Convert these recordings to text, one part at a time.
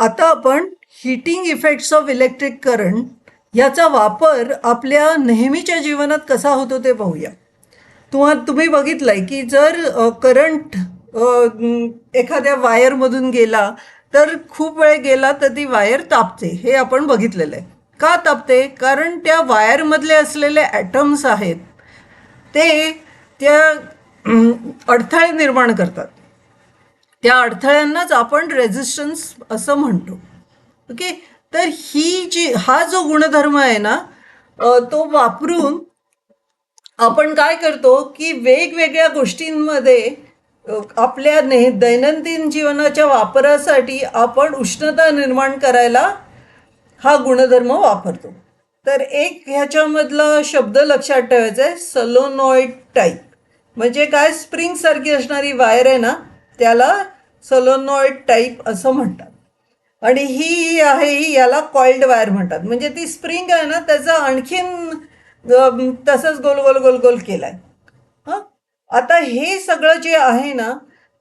आता आपण heating effects of electric current याचा वापर आपल्या नेहमीच्या जीवनात कसा होतो ते पाहूया. तुम्ही बघितलंय की जर करंट एखाद्या वायरमधून गेला तर खूप वेळ गेला तर ती वायर तापते, हे आपण बघितलेलं आहे. का तापते? कारण त्या वायरमधले असलेले ॲटम्स आहेत ते त्या अडथळे निर्माण करतात. त्या अडथळ्यांनाच आपण रेझिस्टन्स असं म्हणतो. ओके, तर हा जो गुणधर्म आहे ना, तो वापरून आपण काय करतो की वेगवेगळ्या गोष्टींमध्ये आपल्या दैनंदिन जीवनाच्या वापरासाठी आपण उष्णता निर्माण करायला हा गुणधर्म वापरतो. तर एक ह्याच्यामधला शब्द लक्षात ठेवायचा आहे, सोलेनॉइड टाईप. म्हणजे काय? स्प्रिंग सारखी असणारी वायर आहे ना, त्याला सोलेनॉइड टाईप असं म्हणतात. आणि ही आहे, याला कॉइल्ड वायर म्हणतात. म्हणजे ती स्प्रिंग आहे ना, त्याचा आणखीन तसंच गोल गोल गोल गोल केलाय. हां, आता हे सगळं जे आहे ना,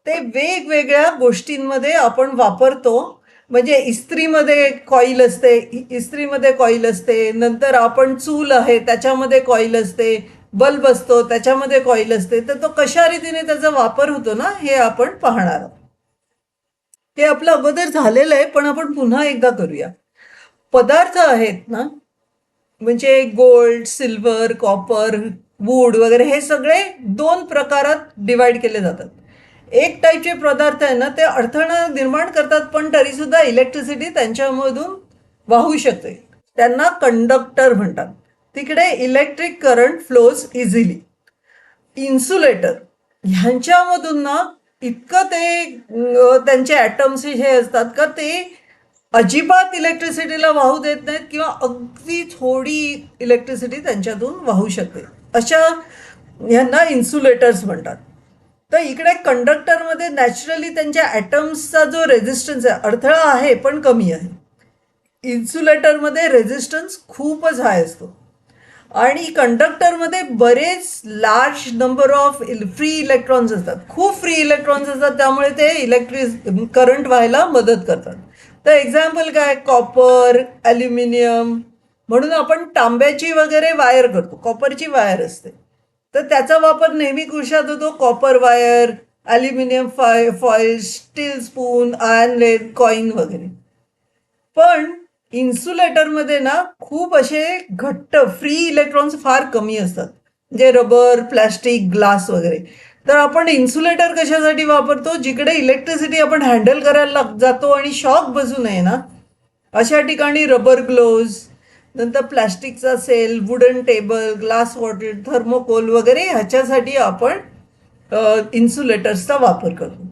ते वेगवेगळ्या गोष्टींमध्ये आपण वापरतो. म्हणजे इस्त्रीमध्ये कॉईल असते, इस्त्रीमध्ये कॉईल असते. नंतर आपण चूल आहे त्याच्यामध्ये कॉईल असते, बल्ब असतो त्याच्यामध्ये कॉईल असते. तर तो कशा रीतीने त्याचा वापर होतो ना, हे आपण पाहणार आहोत. ते आपलं अगोदर झालेलं आहे, पण आपण पुन्हा एकदा करूया. पदार्थ आहेत ना, म्हणजे गोल्ड, सिल्वर, कॉपर, वूड वगैरे, हे सगळे दोन प्रकारात डिवाइड केले जातात. एक टाईपचे पदार्थ आहे ना, ते अडथळा निर्माण करतात, पण तरीसुद्धा इलेक्ट्रिसिटी त्यांच्यामधून वाहू शकते. त्यांना कंडक्टर म्हणतात. तिकडे electric current flows easily. Insulator ह्यांच्यामधून ना इतकं ते त्यांचे ॲटम्स हे असतात का ते अजिबात इलेक्ट्रिसिटीला वाहू देत नाहीत किंवा अगदी थोडी इलेक्ट्रिसिटी त्यांच्यातून वाहू शकते. अशा ह्यांना इन्सुलेटर्स म्हणतात. तर इकडे कंडक्टरमध्ये नॅचरली त्यांच्या ॲटम्सचा जो रेझिस्टन्स आहे, अडथळा आहे पण कमी आहे. इन्सुलेटरमध्ये रेझिस्टन्स खूपच हाय असतो. आणि कंडक्टरमध्ये बरेच large number of free electrons असतात, खूप फ्री इलेक्ट्रॉन्स असतात. त्यामुळे ते करंट व्हायला मदत करतात. तर एक्झाम्पल काय? Copper, aluminium. म्हणून आपण तांब्याची वगैरे वायर करतो, कॉपरची वायर असते. तर त्याचा वापर नेहमी कशात होतो? Copper wire, aluminium foil, steel spoon, iron lead, coin वगैरे. पण इन्सुलेटरमध्ये ना खूप असे घट्ट फ्री इलेक्ट्रॉन्स फार कमी असतात, म्हणजे रबर, प्लॅस्टिक, ग्लास वगैरे. तर आपण इन्सुलेटर कशासाठी वापरतो? जिकडे इलेक्ट्रिसिटी आपण हँडल करायला जातो आणि शॉक बसू नये ना, अशा ठिकाणी रबर ग्लोव्ज, नंतर प्लॅस्टिकचा cell, wooden table, glass bottle, thermocol वगैरे ह्याच्यासाठी आपण इन्सुलेटर्सचा वापर करतो.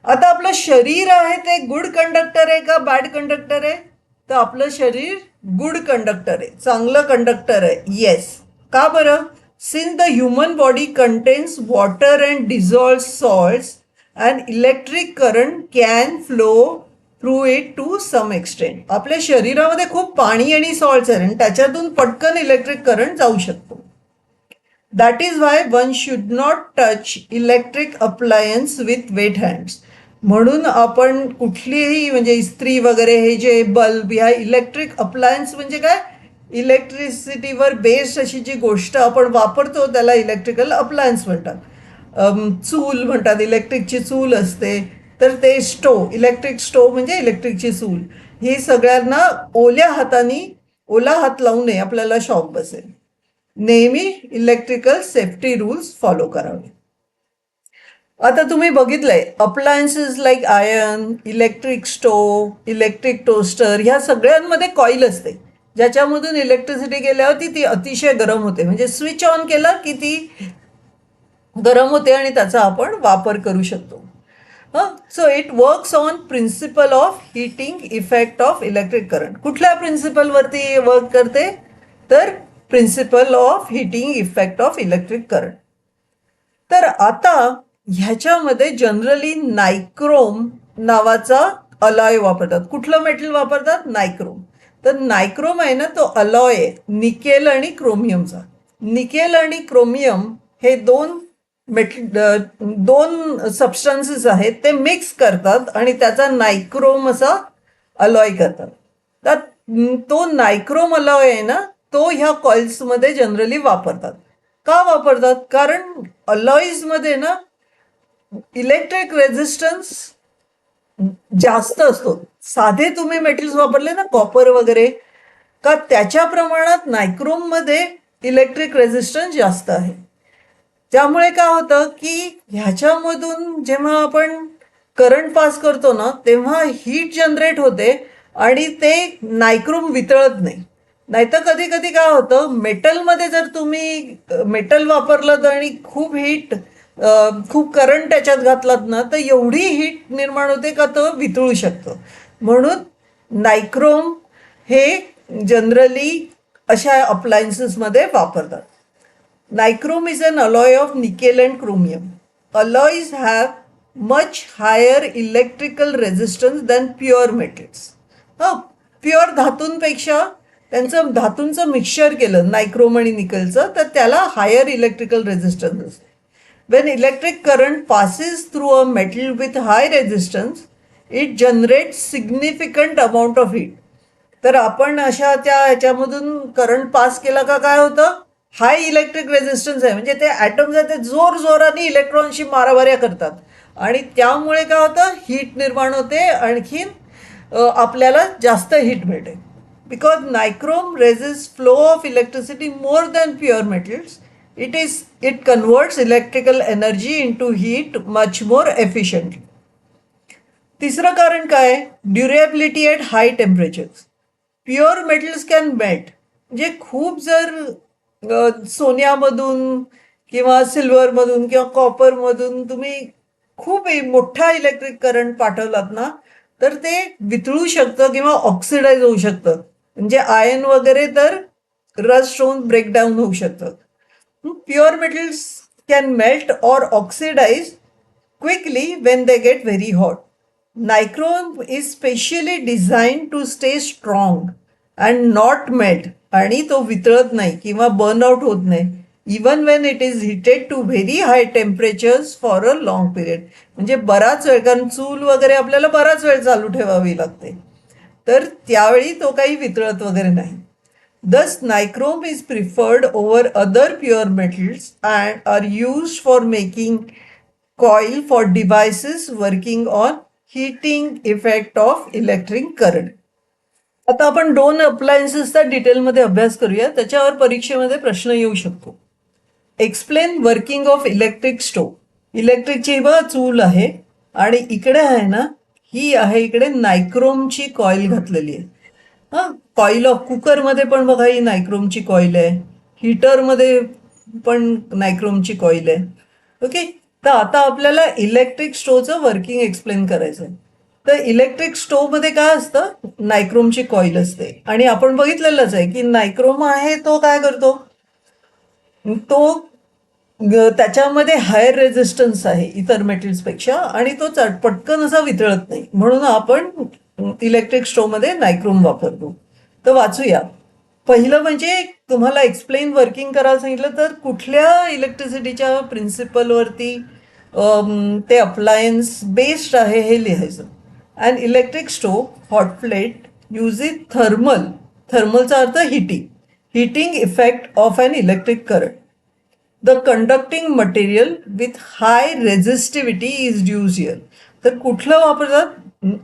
आता आपलं शरीर आहे ते गुड कंडक्टर आहे का बॅड कंडक्टर आहे? तर आपलं शरीर गुड कंडक्टर आहे, चांगलं कंडक्टर आहे. येस. का बरं? Since the human body contains water and dissolved salts and electric current can flow through it to some extent. आपल्या शरीरामध्ये खूप पाणी आणि सॉल्ट्स आहे आणि त्याच्यातून पटकन इलेक्ट्रिक करंट जाऊ शकतो. That is why one should not touch electric appliance with wet hands. म्हणून आपण कुठलीही, म्हणजे इस्त्री वगैरे, हे जे बल्ब, ह्या इलेक्ट्रिक अप्लायन्स म्हणजे काय? इलेक्ट्रिसिटीवर बेस्ड अशी जी गोष्ट आपण वापरतो त्याला इलेक्ट्रिकल अप्लायन्स म्हणतात. चूल म्हणतात, इलेक्ट्रिकची चूल असते. तर ते इलेक्ट्रिक स्टोव म्हणजे इलेक्ट्रिकची चूल. ही सगळ्यांना ओला हात लावू नये, आपल्याला शॉक बसेल. नेहमी इलेक्ट्रिकल सेफ्टी रूल्स फॉलो करावे. आता तुम्ही बघितलंय, appliances like iron, electric stove, electric toaster, ह्या सगळ्यांमध्ये कॉईल असते, ज्याच्यामधून इलेक्ट्रिसिटी गेल्यावर ती अतिशय गरम होते. म्हणजे स्विच ऑन केला की ती गरम होते आणि त्याचा आपण वापर करू शकतो. So it works on principle of heating effect of electric current. कुठल्या प्रिन्सिपलवरती वर्क करते? तर principle of heating effect of electric current. तर आता ह्याच्यामध्ये जनरली नायक्रोम नावाचा अलॉय वापरतात. कुठलं मेटल वापरतात? नायक्रोम. तर नायक्रोम आहे ना, तो अलॉय आहे निकेल आणि क्रोमियमचा. निकेल आणि क्रोमियम हे दोन सबस्टन्सेस आहेत, ते मिक्स करतात आणि त्याचा नायक्रोम असा अलॉय करतात. तर तो नायक्रोम अलॉय आहे ना, तो ह्या कॉइल्समध्ये जनरली वापरतात. का वापरतात? कारण अलॉईजमध्ये ना इलेक्ट्रिक रेझिस्टन्स जास्त असतो. साधे तुम्ही मेटल्स वापरले ना, कॉपर वगैरे, का त्याच्या प्रमाणात नायक्रोममध्ये इलेक्ट्रिक रेझिस्टन्स जास्त आहे. त्यामुळे काय होतं की ह्याच्यामधून जेव्हा आपण करंट पास करतो ना, तेव्हा हीट जनरेट होते आणि ते नायक्रोम वितळत नाही. नाहीतर कधी कधी काय होतं, मेटलमध्ये जर तुम्ही मेटल वापरलं आणि खूप करंट त्याच्यात घातलात ना, तर एवढी हीट निर्माण होते का तो वितळू शकतं. म्हणून नायक्रोम हे जनरली अशा अप्लायन्सेसमध्ये वापरतात. Nichrome is an alloy of nickel and chromium. Alloys have much higher electrical resistance than pure metals. Pure धातूंपेक्षा त्यांचं धातूंचं मिक्सचर केलं नायक्रोम आणि निकलचं, तर त्याला हायर इलेक्ट्रिकल रेझिस्टन्स असते. When electric current passes through a metal with high resistance, it generate significant amount of heat. तर आपण अशा ह्याच्यामधून करंट पास केला का काय होतं, हाय इलेक्ट्रिक रेझिस्टन्स आहे, म्हणजे ते ॲटम्स आहेत ते जोर जोराने इलेक्ट्रॉनशी मारामाऱ्या करतात आणि त्यामुळे काय होतं, हीट निर्माण होते, आणखीन आपल्याला जास्त हीट मिळते. Because nichrome resist flow of electricity more than pure metals, it converts electrical energy into heat much more efficiently. तिसरं कारण काय, durability at high temperatures. Pure metals can melt. म्हणजे खूप जर सोन्यामधून किंवा सिल्वरमधून किंवा कॉपरमधून तुम्ही खूप मोठा इलेक्ट्रिक करंट पाठवलात ना, तर ते वितळू शकतं किंवा ऑक्सिडाईज होऊ शकतं. म्हणजे आयन वगैरे तर रस्ट होऊन ब्रेकडाऊन होऊ शकतं. Pure metals can melt or oxidise quickly when they get very hot. Nichrome is specially design to stay strong and not melt. आणि तो वितळत नाही किंवा बर्नआउट होत नाही, even when it is heated to very high temperatures for a long period. म्हणजे बराच वेळ, कारण चूल वगैरे आपल्याला बराच वेळ चालू ठेवावी लागते, तर त्यावेळी तो काही वितळत वगैरे नाही. Thus, nichrome is preferred over other pure metals and are used for making coil for devices working on heating effect of electric current. आता आपण दोन अप्लायन्सेसचा डिटेलमध्ये अभ्यास करूया, त्याच्यावर परीक्षेमध्ये प्रश्न येऊ शकतो. Explain working of electric stove. इलेक्ट्रिकची बघा चूल आहे आणि इकडे आहे ना, ही आहे इकडे नायक्रोमची कॉईल घातलेली आहे. कॉईल ऑफ कुकरमध्ये पण बघा ही नायक्रोमची कॉईल आहे, हीटरमध्ये पण नायक्रोमची कॉईल आहे. ओके, तर आता आपल्याला इलेक्ट्रिक स्टोवचं वर्किंग एक्सप्लेन करायचं आहे. तर इलेक्ट्रिक स्टोवमध्ये काय असतं, नायक्रोमची कॉईल असते आणि आपण बघितलेलंच आहे की नायक्रोम आहे तो काय करतो, तो त्याच्यामध्ये हायर रेझिस्टन्स आहे इतर मेटल्सपेक्षा आणि तो पटकन असा वितळत नाही, म्हणून आपण इलेक्ट्रिक स्टोवमध्ये नायक्रोम वापरतो. तर वाचूया. पहिलं म्हणजे तुम्हाला एक्सप्लेन वर्किंग करायला सांगितलं तर कुठल्या इलेक्ट्रिसिटीच्या प्रिन्सिपलवरती ते अप्लायन्स बेस्ड आहे हे लिहायचं. And electric stove hot plate uses थर्मलचा अर्थ heating effect of an electric current. The conducting material with high resistivity is use here. तर कुठलं वापरतात,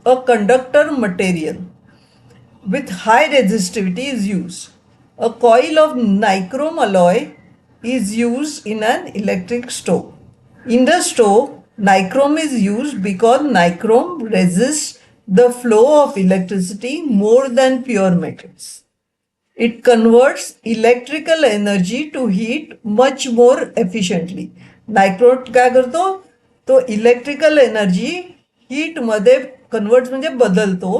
a conductor material with high resistivity is used. A coil of nichrome alloy is used in an electric stove. In the stove, nichrome is used because nichrome resists the flow of electricity more than pure metals. It converts electrical energy to heat much more efficiently. Nichrome काय करतो, तो electrical energy हीटमध्ये convert म्हणजे बदलतो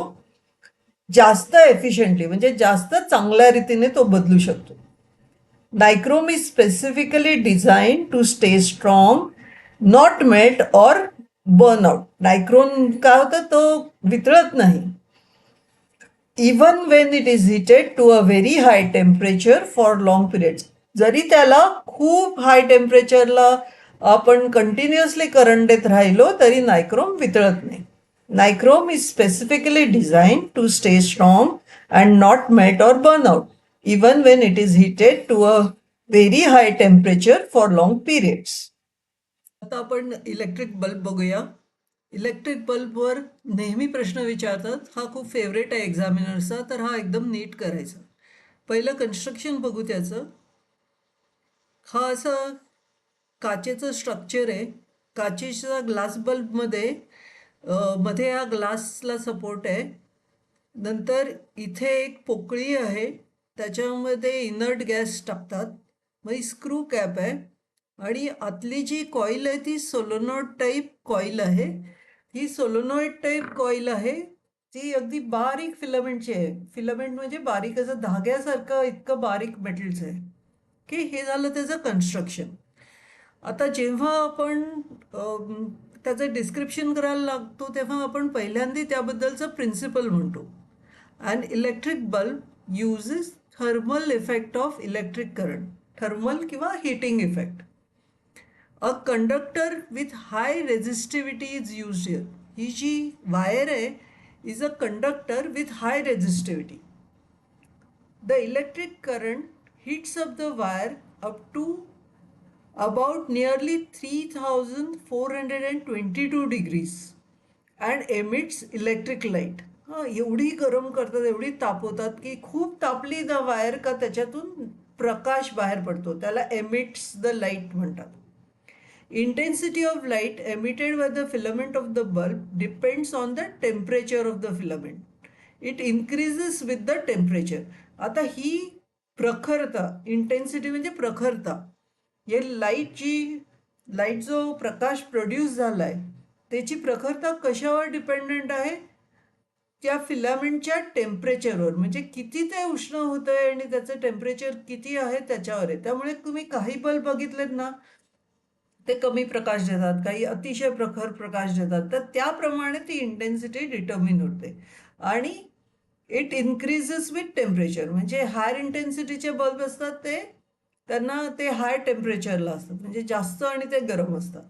जास्त efficiently, म्हणजे जास्त चांगल्या रीतीने तो बदलू शकतो. Nichrome is specifically design to stay strong, not melt or burn out. नायक्रोम काय होतं, तो वितळत नाही even when it is heated to a very high temperature for long periods. जरी त्याला खूप हाय टेम्परेचरला आपण कंटिन्युअसली करंट देत राहिलो तरी नायक्रोम वितळत नाही. Nichrome is specifically designed to stay strong and not melt or burn out, even when it is heated to a very high temperature for long periods. आता आपण इलेक्ट्रिक बल्ब बघूया. Electric बल्बवर नेहमी प्रश्न विचारतात. हा खूप फेवरेट आहे एक्झामिनरचा, तर हा एकदम नीट करायचा. पहिलं कन्स्ट्रक्शन बघू त्याचं. हा असा काचेचं स्ट्रक्चर आहे. काचेच्या ग्लास बल्बमध्ये मध्ये या ग्लासला सपोर्ट आहे. नंतर इथे एक पोकळी आहे, त्याच्यामध्ये इनर्ट गॅस टाकतात. मग ही स्क्रू कॅप आहे आणि आतली जी कॉईल आहे ती सोलोनॉइड टाईप कॉईल आहे. ही सोलोनॉइड टाईप कॉईल आहे, ती अगदी बारीक फिलामेंटची आहे. फिलामेंट म्हणजे बारीक असं धाग्यासारखं इतकं बारीक मेटलचं आहे की हे झालं त्याचं कन्स्ट्रक्शन. आता जेव्हा आपण त्याचं डिस्क्रिप्शन करायला लागतो तेव्हा आपण पहिल्यांदा त्याबद्दलचं प्रिन्सिपल म्हणतो. An electric bulb uses thermal effect of electric current. Thermal किंवा heating effect. A conductor with high resistivity is used here. ही जी वायर आहे is a conductor with high resistivity. The electric current heats up the wire up to about nearly 3422 degrees and emits electric light. एवढी गरम करतात, एवढी तापवतात की खूप तापली the wire का त्याच्यातून प्रकाश बाहेर पडतो. त्याला एमिट्स द लाईट म्हणतात. Intensity of light emitted by the filament of the bulb depends on the temperature of the filament. It increases with the temperature. आता ही प्रखरता, इंटेन्सिटी म्हणजे प्रखरता. हे लाईट जो प्रकाश प्रोड्यूस झाला आहे त्याची प्रखरता कशावर डिपेंडंट आहे? त्या फिलामेंटच्या टेम्परेचरवर. म्हणजे किती ते उष्ण होतं आहे आणि त्याचं टेम्परेचर किती आहे त्याच्यावर आहे. त्यामुळे तुम्ही काही बल्ब बघितलेत ना, ते कमी प्रकाश देतात, काही अतिशय प्रखर प्रकाश देतात, तर त्याप्रमाणे ती इंटेन्सिटी डिटर्मिन होते. आणि इट इन्क्रीजेस विथ टेम्परेचर. म्हणजे हायर इंटेन्सिटीचे बल्ब असतात त्यांना ते हाय टेम्परेचरला असतात, म्हणजे जास्त आणि ते गरम असतात.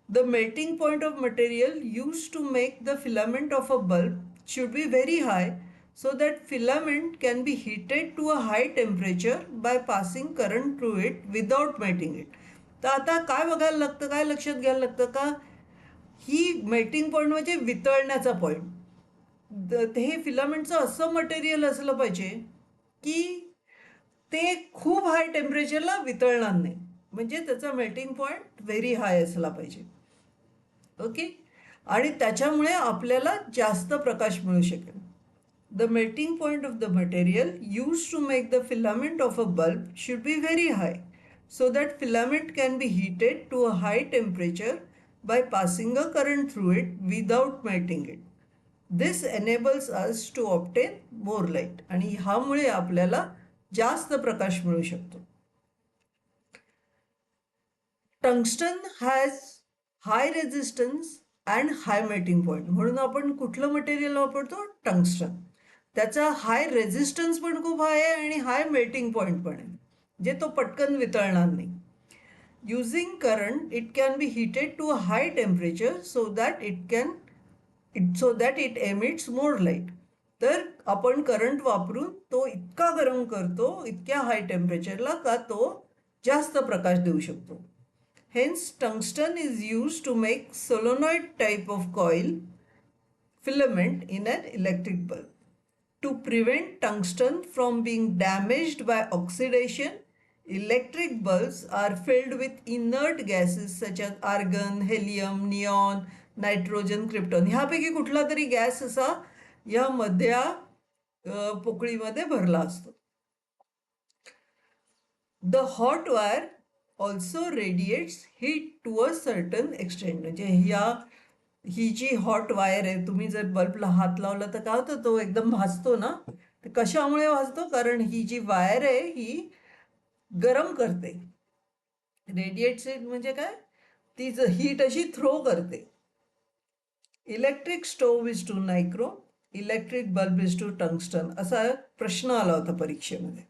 The melting point of material use to make the filament of a bulb should be very high so that filament can be heated to a high temperature by passing current through it without melting it. तर आता काय बघायला लागतं, काय लक्षात घ्यायला लागतं का, ही मेल्टिंग पॉईंट म्हणजे वितळण्याचा पॉईंट. हे फिलामेंटचं असं मटेरियल असलं पाहिजे की ते खूप हाय टेम्परेचरला वितळणार नाही, म्हणजे त्याचा मेल्टिंग पॉईंट व्हेरी हाय असला पाहिजे. ओके. आणि त्याच्यामुळे आपल्याला जास्त प्रकाश मिळू शकेल. The melting point of the material used to make the filament of a bulb should be very high so that filament can be heated to a high temperature by passing a current through it without melting it. This enables us to obtain more light. आणि ह्यामुळे आपल्याला जास्त प्रकाश मिळू शकतो. Tungsten has high resistance and high melting point. म्हणून आपण कुठलं material वापरतो? टंगस्टन. त्याचा हाय रेझिस्टन्स पण खूप हाय आहे आणि हाय मेल्टिंग पॉईंट पण आहे, जे तो पटकन वितळणार नाही. Using current it can be heated to a high temperature so that it emits more light. तर आपण करंट वापरून तो इतका गरम करतो, इतक्या हाय टेम्परेचरला, का तो जास्त प्रकाश देऊ शकतो. Hence tungsten is use to make solenoid type of coil filament in an electric bulb. To prevent tungsten from being damaged by oxidation, electric bulbs are filled with inert gases such as argon, helium, neon, nitrogen, krypton. ह्यापैकी कुठला तरी gas असा या मधल्या पोकळीमध्ये भरला असतो. The hot wire also radiates heat to a certain extent. म्हणजे ही जी हॉट वायर आहे, तुम्ही जर बल्बला हात लावला तर काय होतं, तो एकदम भाजतो ना. तर कशामुळे भाजतो? कारण ही जी वायर आहे ही गरम करते. रेडिएट्स म्हणजे काय, ती हीट अशी थ्रो करते. Electric stove is to nichrome, electric bulb is to tungsten, असा प्रश्न आला होता परीक्षेमध्ये.